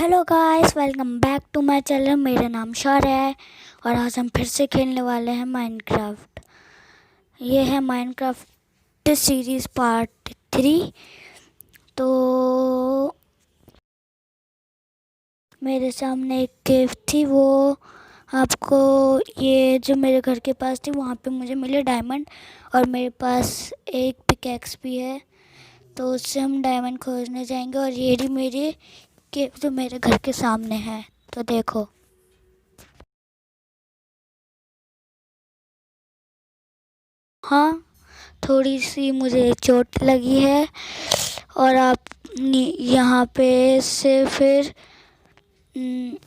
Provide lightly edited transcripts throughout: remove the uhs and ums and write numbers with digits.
Hello guys, welcome back to my channel. मेरा नाम शौर्य है और आज हम फिर से खेलने वाले हैं माइनक्राफ्ट। ये है माइनक्राफ्ट सीरीज़ पार्ट 3। तो मेरे सामने एक केव थी, वो आपको ये जो मेरे घर के पास थी वहाँ पे मुझे मिले डायमंड, और मेरे पास एक पिकैक्स भी है। तो उससे हम डायमंड खोजने जाएंगे। और ये रही मेरी केव जो मेरे घर के सामने है। तो देखो, हाँ, थोड़ी सी मुझे चोट लगी है। और आप यहाँ पे से फिर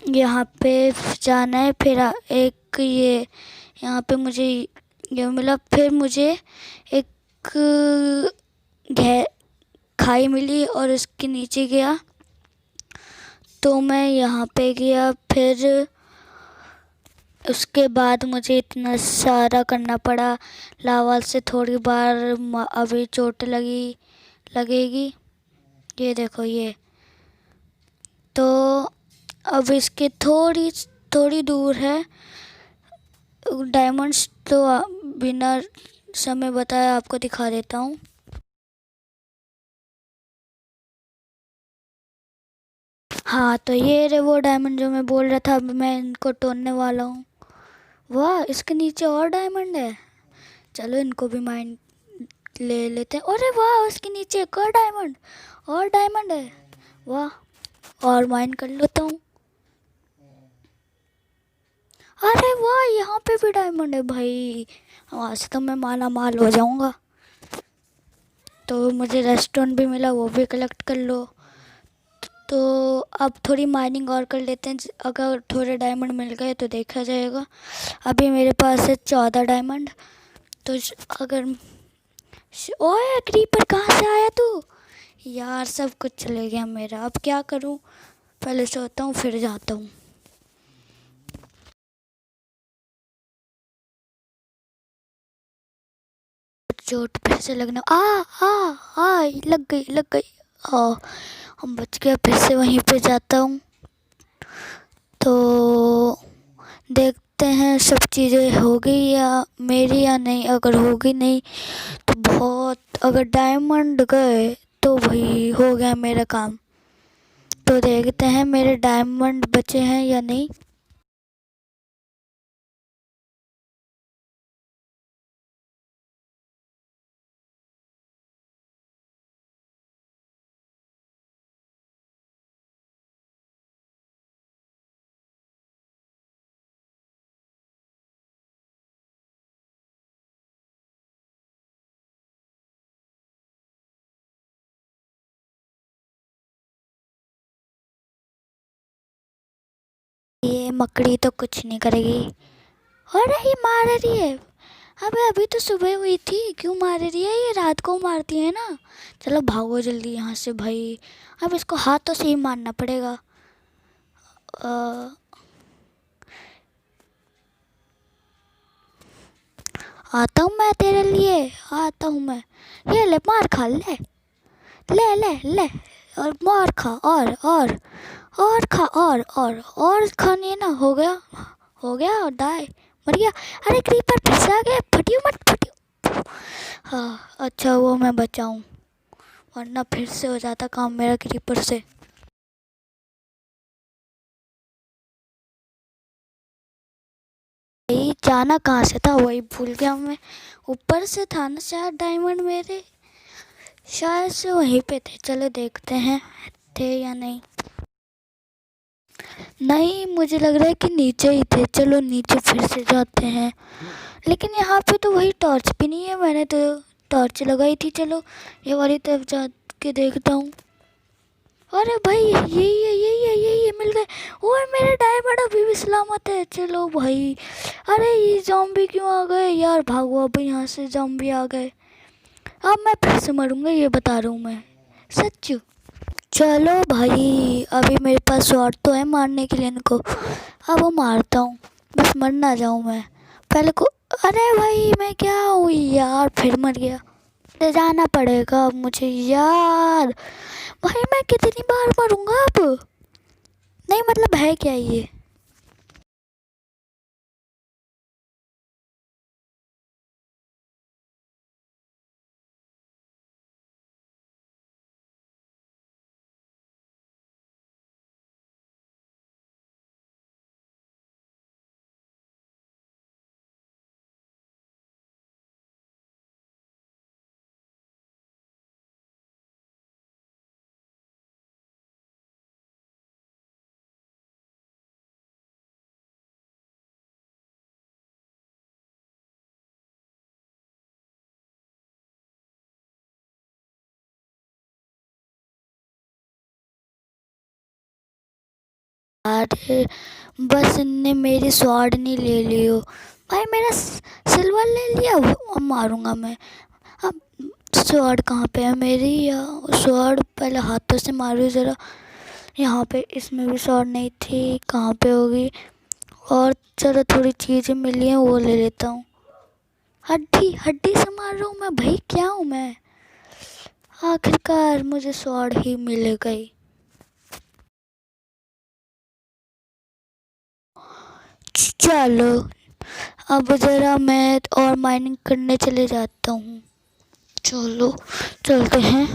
यहाँ पे जाना है। फिर एक ये यहाँ पे मुझे ये मिला। फिर मुझे एक घे खाई मिली और उसके नीचे गया तो मैं यहाँ पे गया। फिर उसके बाद मुझे इतना सारा करना पड़ा। लावा से थोड़ी बार अभी चोट लगेगी। ये देखो, ये तो अब इसके थोड़ी थोड़ी दूर है डायमंड्स। तो बिना समय बताए आपको दिखा देता हूँ। हाँ, तो ये रहे वो डायमंड जो मैं बोल रहा था। अब मैं इनको तोड़ने वाला हूँ। वाह, इसके नीचे और डायमंड है। चलो इनको भी माइन ले लेते हैं। अरे वाह, उसके नीचे एक और डायमंड है। वाह, और माइन कर लेता हूँ। अरे वाह, यहाँ पे भी डायमंड है भाई। वहाँ से तो मैं माला माल हो जाऊँगा। तो मुझे रेस्टोरेंट भी मिला, वो भी कलेक्ट कर लो। तो अब थोड़ी माइनिंग और कर लेते हैं। अगर थोड़े डायमंड मिल गए तो देखा जाएगा। अभी मेरे पास है 14 डायमंड। तो अगर ओए, क्रीपर कहाँ से आया तू? यार, सब कुछ चले गया मेरा। अब क्या करूं? पहले सोता हूँ फिर जाता हूँ। चोट फिर से लगना। आ आ आ लग गई। आ, हम बच गया। फिर से वहीं पे जाता हूँ। तो देखते हैं सब चीज़ें हो गई या मेरी या नहीं। अगर होगी नहीं तो बहुत, अगर डायमंड गए तो भाई हो गया मेरा काम। तो देखते हैं मेरे डायमंड बचे हैं या नहीं। ये मकड़ी तो कुछ नहीं करेगी। अरे, ये मार रही है। अबे, अभी तो सुबह हुई थी, क्यों मार रही है? ये रात को मारती है ना। चलो भागो जल्दी यहाँ से भाई। अब इसको हाथों से ही मारना पड़ेगा। अ, आता हूँ मैं तेरे लिए, आता हूँ मैं। ये ले, मार खा ले। ले ले ले, और मार खा। और खा। और खानी है ना। हो गया और दाए मर गया। अरे, क्रीपर फिर से आ गया। फटियो मत, फटियो। हाँ, अच्छा वो मैं बचाऊं, वरना फिर से हो जाता काम मेरा क्रीपर से। यही जाना कहाँ से था वही भूल गया मैं। ऊपर से था ना शायद डायमंड मेरे, शायद से वहीं पे थे। चलो देखते हैं थे या नहीं। नहीं, मुझे लग रहा है कि नीचे ही थे। चलो नीचे फिर से जाते हैं। लेकिन यहाँ पे तो वही टॉर्च भी नहीं है। मैंने तो टॉर्च लगाई थी। चलो ये वाली तरफ जा के देखता हूँ। अरे भाई, यही है, मिल गए। ओए, मेरे डायमंड अभी भी सलामत है। चलो भाई। अरे, ये ज़ॉम्बी क्यों आ गए यार? भागो, अब यहाँ से ज़ॉम्बी आ गए। अब मैं फिर से मरूंगा, ये बता रहा हूँ मैं, सच। चलो भाई, अभी मेरे पास शॉट तो है मारने के लिए इनको। अब वो मारता हूँ, बस मर ना जाऊँ मैं पहले को। अरे भाई, मैं क्या हूँ यार, फिर मर गया। ले जाना पड़ेगा अब मुझे यार। भाई, मैं कितनी बार मरूंगा अब? नहीं मतलब है क्या ये? अरे बस इनने मेरी स्वॉर्ड नहीं ले लियो। भाई मेरा सिल्वर ले लिया, अब मारूंगा मैं। अब स्वॉर्ड कहाँ पे है मेरी? या स्वॉर्ड पहले हाथों से मारूँ ज़रा। यहाँ पे इसमें भी स्वॉर्ड नहीं थी, कहाँ पे होगी? और चलो थोड़ी चीज़ें मिली हैं वो ले लेता हूँ। हड्डी हड्डी से मार रहा हूँ मैं भाई, क्या हूँ मैं? आखिरकार मुझे स्वॉर्ड ही मिल गई। चलो अब ज़रा मैं और माइनिंग करने चले जाता हूँ। चलो चलते हैं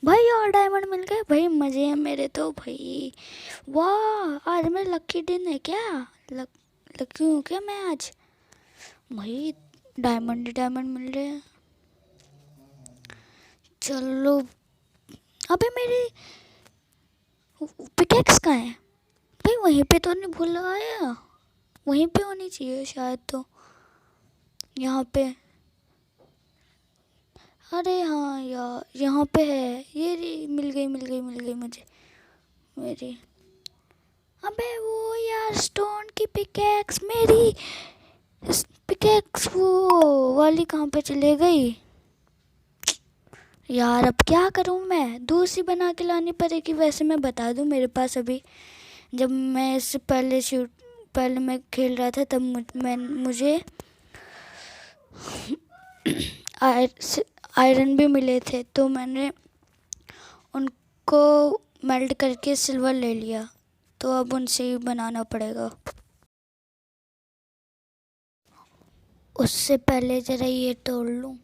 भाई। और डायमंड मिल गए भाई, मज़े हैं मेरे तो भाई। वाह आज मेरा लकी दिन है क्या? लक लकी हूँ क्या मैं आज? भाई डायमंड ही डायमंड मिल रहे हैं। चलो अबे मेरी पिकेक्स कहाँ है भाई? वहीं पे तो नहीं भूल आया, वहीं पे होनी चाहिए शायद तो। यहाँ पे, अरे हाँ यार यहाँ पे है ये मिल गई मिल गई मिल गई मुझे मेरी। अबे वो यार स्टोन की पिकेक्स मेरी, पिकेक्स वो वाली कहाँ पे चले गई यार? अब क्या करूँ मैं? दूसरी बना के लानी पड़ेगी। वैसे मैं बता दूँ मेरे पास अभी, जब मैं इससे पहले मैं खेल रहा था तब मुझे आयरन भी मिले थे, तो मैंने उनको मेल्ट करके सिल्वर ले लिया, तो अब उनसे ही बनाना पड़ेगा। उससे पहले ज़रा ये तोड़ लूँ।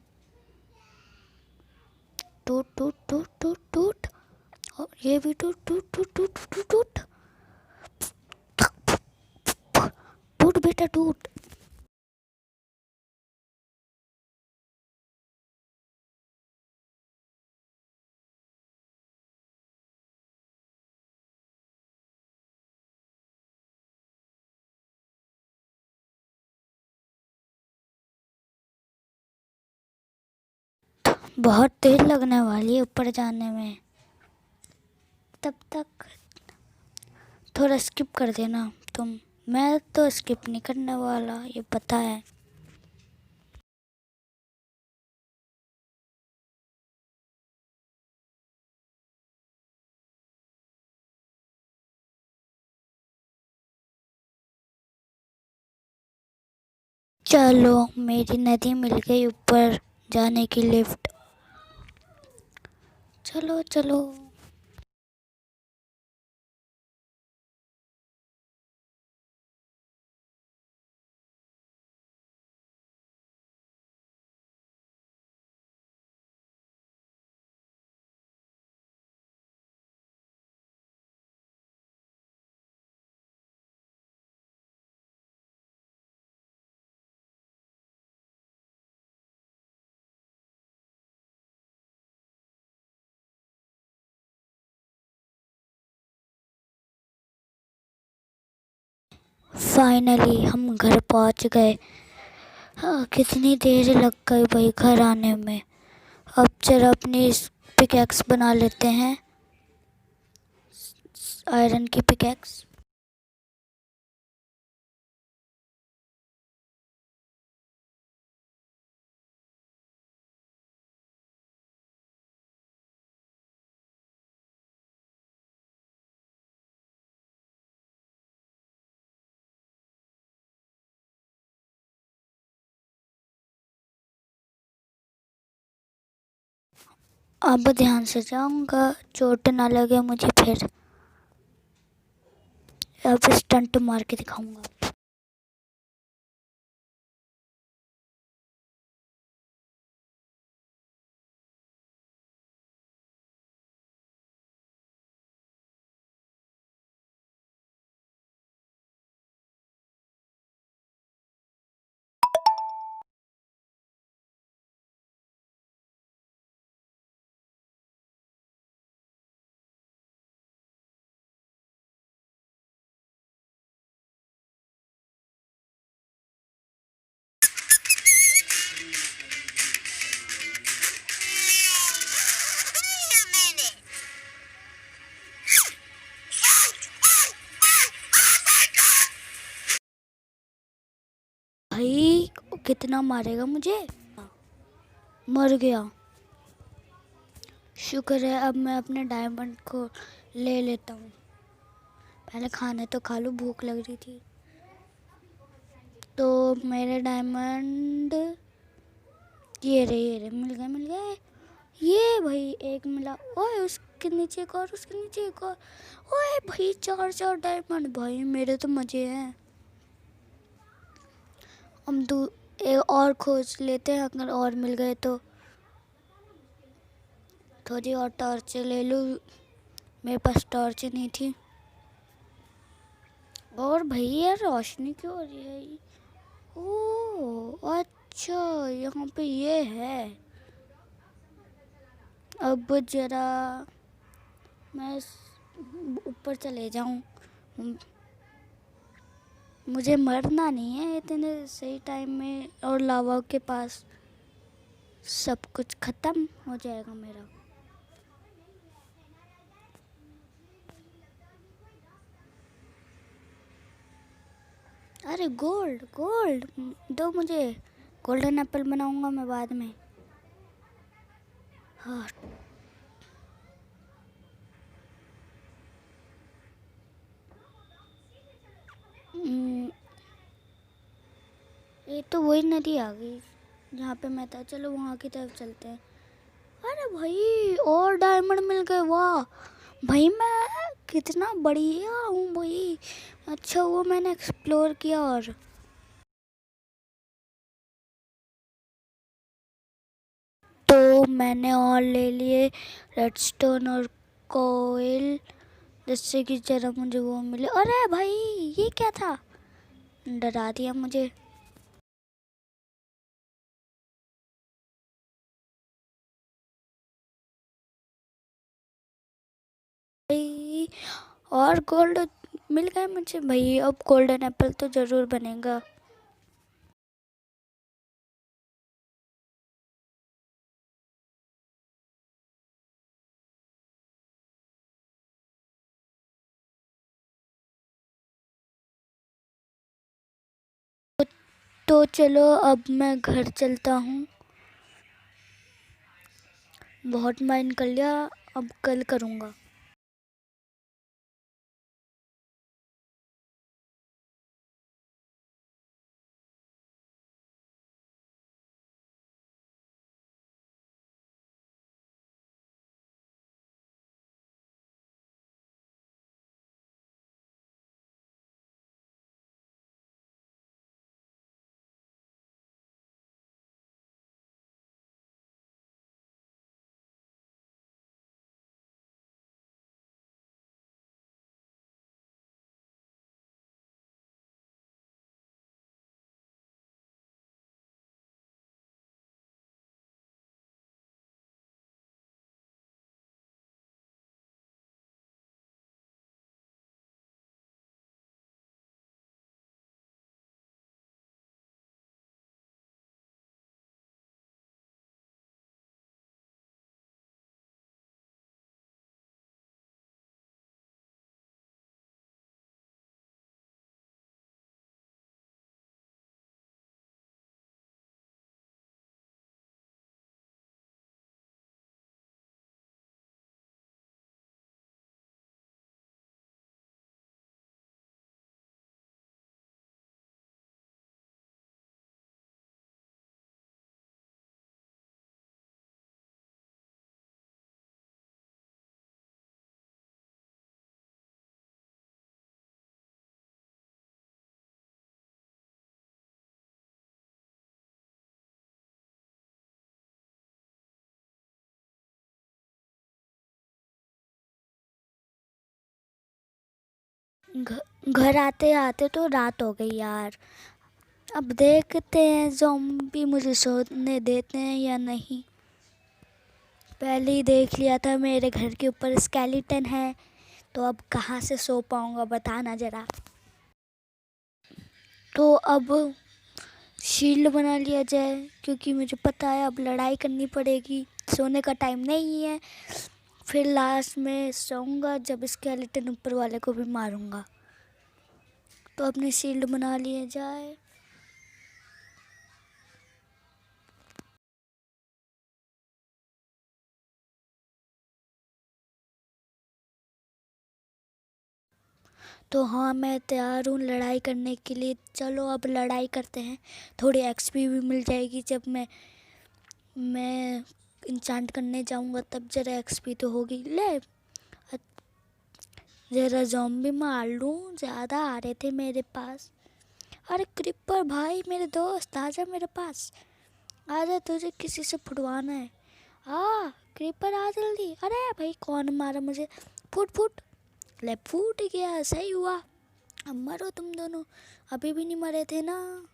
टूट टूट टूट टूट टूट, और ये भी टूट टूट टूट टूट टूट टूट टूट बेटा टूट। बहुत देर लगने वाली है ऊपर जाने में, तब तक थोड़ा स्किप कर देना तुम। मैं तो स्किप नहीं करने वाला, ये पता है। चलो मेरी नदी मिल गई ऊपर जाने की लिफ्ट। चलो चलो। फाइनली हम घर पहुंच गए। हाँ कितनी देर लग गई भाई घर आने में। अब जरा अपनी पिकैक्स बना लेते हैं, आयरन की पिकैक्स। अब ध्यान से जाऊंगा, चोट ना लगे मुझे फिर। अब स्टंट मार के दिखाऊंगा। भाई कितना मारेगा मुझे? मर गया। शुक्र है, अब मैं अपने डायमंड को ले लेता हूँ। पहले खाने तो खा लूँ, भूख लग रही थी। तो मेरे डायमंड ये रहे, मिल गए। ये भाई एक मिला। ओए उसके नीचे एक और, उसके नीचे एक और। ओए भाई चार डायमंड। भाई मेरे तो मजे हैं। हम एक और खोज लेते हैं, अगर और मिल गए तो। थोड़ी और टॉर्च ले लूँ, मेरे पास टॉर्च नहीं थी। और भैया रोशनी क्यों हो रही है? ओह अच्छा, यहाँ पे ये है। अब जरा मैं ऊपर चले जाऊँ। मुझे मरना नहीं है इतने सही टाइम में, और लावा के पास सब कुछ खत्म हो जाएगा मेरा। अरे गोल्ड गोल्ड दो मुझे। गोल्डन एप्पल बनाऊंगा मैं बाद में। हाँ। हम्म, ये तो वही नदी आ गई जहाँ पे मैं था। चलो वहाँ की तरफ चलते हैं। अरे भाई और डायमंड मिल गए, वाह। भाई मैं कितना बढ़िया हूँ भाई। अच्छा हुआ मैंने एक्सप्लोर किया। और तो मैंने और ले लिए रेडस्टोन और कोयल, जिससे कि जरा मुझे वो मिले। अरे भाई ये क्या था? डरा दिया मुझे। भाई और गोल्ड मिल गए मुझे भाई। अब गोल्डन एप्पल तो ज़रूर बनेगा। तो चलो अब मैं घर चलता हूँ। बहुत माइंड कर लिया, अब कल करूँगा। घर आते आते तो रात हो गई यार। अब देखते हैं ज़ॉम्बी मुझे सोने देते हैं या नहीं। पहले ही देख लिया था मेरे घर के ऊपर स्केलेटन है, तो अब कहाँ से सो पाऊँगा बताना ज़रा। तो अब शील्ड बना लिया जाए, क्योंकि मुझे पता है अब लड़ाई करनी पड़ेगी, सोने का टाइम नहीं है। फिर लास्ट में सोऊंगा जब स्केलेटन ऊपर वाले को भी मारूंगा। तो अपने शील्ड बना लिए जाए। तो हाँ, मैं तैयार हूँ लड़ाई करने के लिए। चलो अब लड़ाई करते हैं। थोड़ी एक्सपी भी मिल जाएगी जब मैं इंचांट करने जाऊँगा, तब ज़रा एक्सपी तो होगी। ले ज़रा ज़ॉम्बी मार लूँ, ज़्यादा आ रहे थे मेरे पास। अरे क्रिपर भाई, मेरे दोस्त आजा मेरे पास, आजा, तुझे किसी से फुटवाना है। क्रिपर आ जल्दी। अरे भाई कौन मारा मुझे? Foot foot. ले फूट गया, सही हुआ। अब मरो तुम दोनों, अभी भी नहीं मरे थे ना।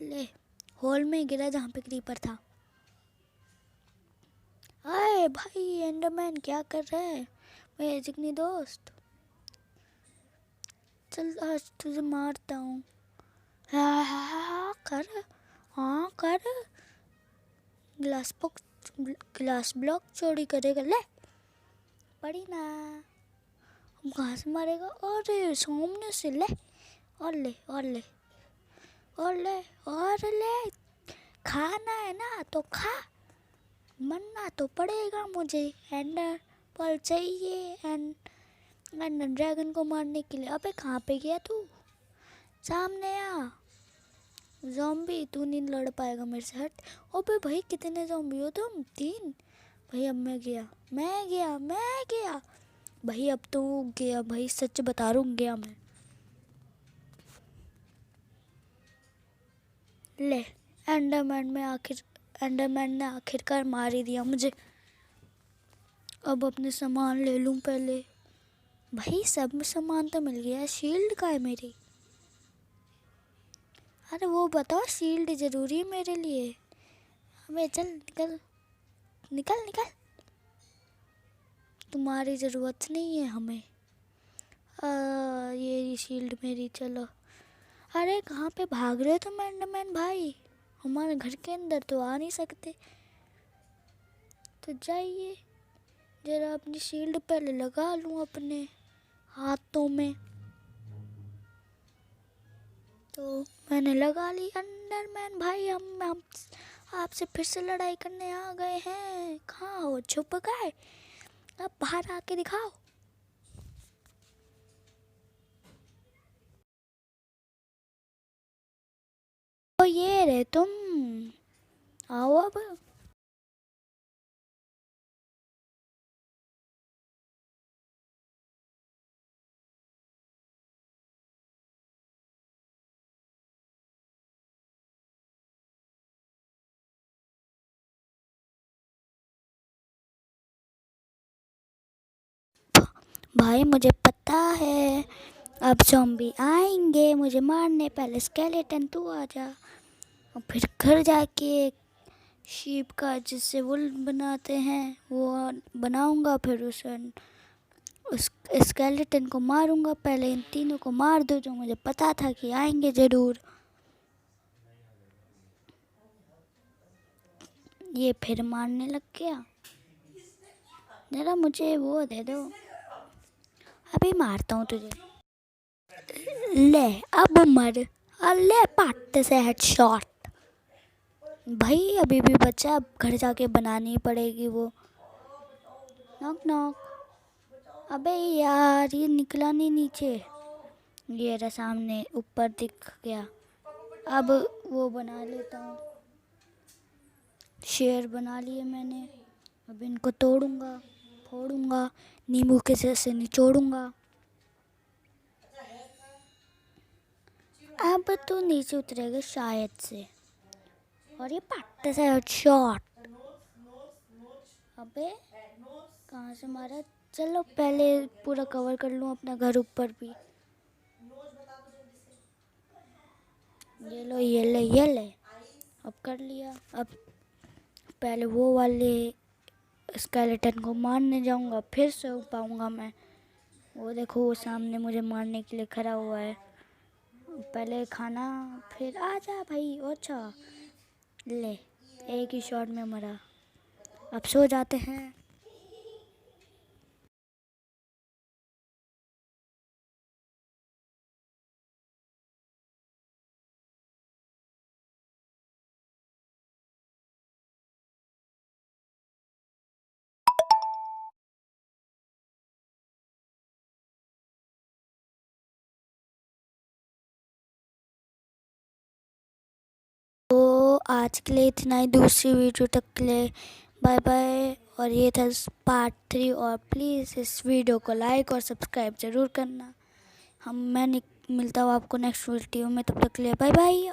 ले होल में गिरा जहाँ पे क्रीपर था। अरे भाई एंडरमैन क्या कर रहा है मेरे जिगनी दोस्त? चल आज तुझे मारता हूँ। हाँ कर, हाँ कर। ग्लास ब्लॉक चोरी करेगा। ले पड़ी ना। हम कहाँ से मारेगा? अरे सामने से। ले और ले और ले और ले और ले। खाना है ना तो खा, मरना तो पड़ेगा मुझे। एंडर पर्ल चाहिए एंडर ड्रैगन को मारने के लिए। अबे कहाँ पे गया तू? सामने आ। ज़ॉम्बी तू नहीं लड़ पाएगा मेरे से, हट। अबे भाई कितने ज़ॉम्बी हो तुम? 3। भाई अब मैं गया भाई, अब तो गया भाई, सच बता रहा हूँ, गया मैं। ले एंडरमैन ने आखिरकार मार ही दिया मुझे। अब अपने सामान ले लूँ पहले। भाई सब सामान तो मिल गया, शील्ड का है मेरी। अरे वो बताओ, शील्ड ज़रूरी है मेरे लिए। अबे चल निकल निकल निकल, तुम्हारी ज़रूरत नहीं है हमें। ये शील्ड मेरी, चलो। अरे कहाँ पे भाग रहे हो तुम एंडरमैन भाई? हमारे घर के अंदर तो आ नहीं सकते। तो जाइए, जरा अपनी शील्ड पहले लगा लूँ अपने हाथों में। तो मैंने लगा ली। एंडरमैन भाई, हम आपसे फिर से लड़ाई करने आ गए हैं। कहाँ हो? छुप गए? अब बाहर आके दिखाओ। तो ये रे तुम, आओ अब। भाई मुझे पता है अब ज़ॉम्बी आएंगे मुझे मारने। पहले स्केलेटन तू आ जा, और फिर घर जाके शीप का जिससे वुल बनाते हैं वो बनाऊंगा। फिर उस स्केलेटन को मारूंगा। पहले इन तीनों को मार दो जो मुझे पता था कि आएंगे ज़रूर। ये फिर मारने लग गया। ज़रा मुझे वो दे दो, अभी मारता हूँ तुझे। ले अब मर। ले पाट से हेडशॉट। भाई अभी भी बच्चा, अब घर जाके बनानी पड़ेगी वो। Knock knock. अबे यार ये निकला नहीं नीचे। ये रहा सामने ऊपर दिख गया। अब वो बना लेता हूँ, शेर बना लिए मैंने। अब इनको तोड़ूंगा, फोड़ूंगा, नींबू के जैसे निचोड़ूंगा। अब तो नीचे उतरेगा शायद से। और ये पट्टे से हेडशॉट। अबे कहाँ से मारा? चलो पहले पूरा कवर कर लूँ अपना घर ऊपर भी। ये लो ये ले ये ले। अब कर लिया। अब पहले वो वाले स्केलेटन को मारने जाऊंगा, फिर सो पाऊंगा मैं। वो देखो वो सामने मुझे मारने के लिए खड़ा हुआ है। पहले खाना फिर आ जा भाई। अच्छा ले, एक ही शॉट में मरा। अब सो जाते हैं। तो आज के लिए इतना ही। दूसरी वीडियो तक के लिए बाय बाय। और ये था पार्ट 3। और प्लीज़ इस वीडियो को लाइक और सब्सक्राइब ज़रूर करना। मैं मिलता हूँ आपको नेक्स्ट वीडियो में। तब तक के लिए बाय बाय।